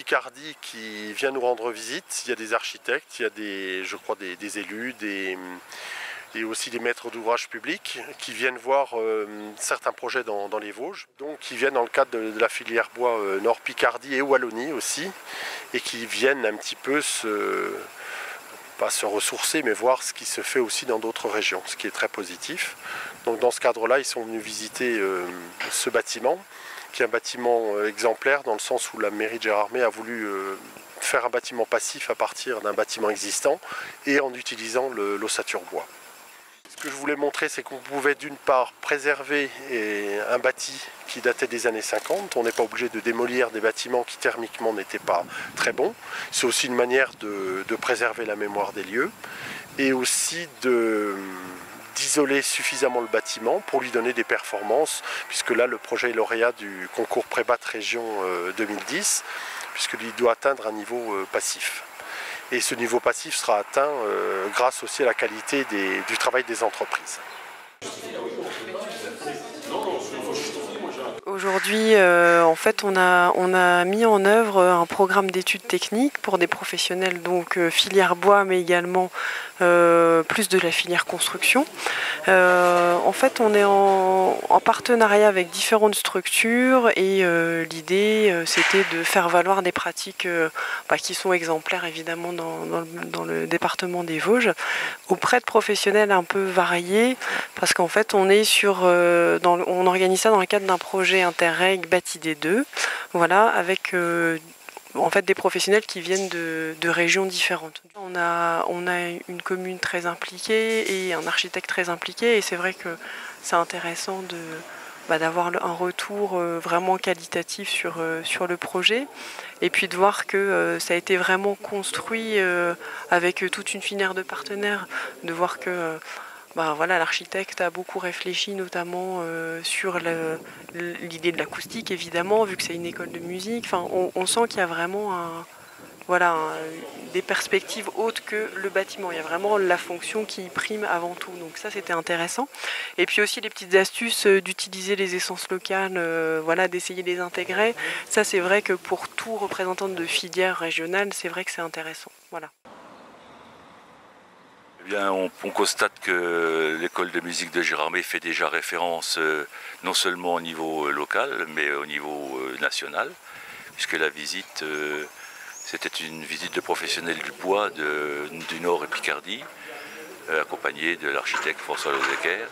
Picardie qui vient nous rendre visite. Il y a des architectes, il y a je crois des élus, et aussi des maîtres d'ouvrage publics qui viennent voir certains projets dans les Vosges. Donc qui viennent dans le cadre de la filière bois Nord Picardie et Wallonie aussi, et qui viennent un petit peu pas se ressourcer, mais voir ce qui se fait aussi dans d'autres régions, ce qui est très positif. Donc dans ce cadre-là, ils sont venus visiter ce bâtiment, qui est un bâtiment exemplaire dans le sens où la mairie de Gérardmer a voulu faire un bâtiment passif à partir d'un bâtiment existant et en utilisant l'ossature bois. Ce que je voulais montrer, c'est qu'on pouvait d'une part préserver un bâti qui datait des années 50. On n'est pas obligé de démolir des bâtiments qui thermiquement n'étaient pas très bons. C'est aussi une manière de préserver la mémoire des lieux et aussi d'isoler suffisamment le bâtiment pour lui donner des performances, puisque là le projet est lauréat du concours Prébat Région 2010, puisqu'il doit atteindre un niveau passif. Et ce niveau passif sera atteint grâce aussi à la qualité du travail des entreprises. Aujourd'hui, en fait, on a mis en œuvre un programme d'études techniques pour des professionnels, donc filière bois, mais également plus de la filière construction. En fait, on est en partenariat avec différentes structures et l'idée, c'était de faire valoir des pratiques qui sont exemplaires, évidemment, dans le département des Vosges, auprès de professionnels un peu variés, parce qu'en fait, on est on organise ça dans le cadre d'un projet Interreg Bâti des Deux, voilà, avec en fait des professionnels qui viennent de régions différentes. On a une commune très impliquée et un architecte très impliqué, et c'est vrai que c'est intéressant d'avoir un retour vraiment qualitatif sur le projet, et puis de voir que ça a été vraiment construit avec toute une filière de partenaires, de voir que l'architecte a beaucoup réfléchi notamment sur l'idée de l'acoustique, évidemment, vu que c'est une école de musique. Enfin, on sent qu'il y a vraiment des perspectives autres que le bâtiment. Il y a vraiment la fonction qui prime avant tout. Donc ça, c'était intéressant. Et puis aussi les petites astuces d'utiliser les essences locales, d'essayer de les intégrer. Ça, c'est vrai que pour tout représentant de filière régionale, c'est vrai que c'est intéressant. Voilà. On constate que l'école de musique de Gérardmer fait déjà référence non seulement au niveau local, mais au niveau national, puisque la visite, c'était une visite de professionnels du bois du Nord et Picardie, accompagnée de l'architecte François Lozecker.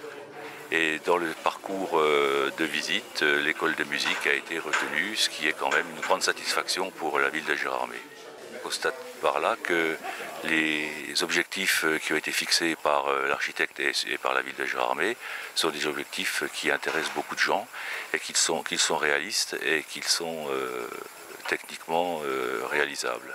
Et dans le parcours de visite, l'école de musique a été retenue, ce qui est quand même une grande satisfaction pour la ville de Gérardmer. On constate par là que les objectifs qui ont été fixés par l'architecte et par la ville de Gérardmer sont des objectifs qui intéressent beaucoup de gens et qu'ils sont réalistes et qu'ils sont techniquement réalisables.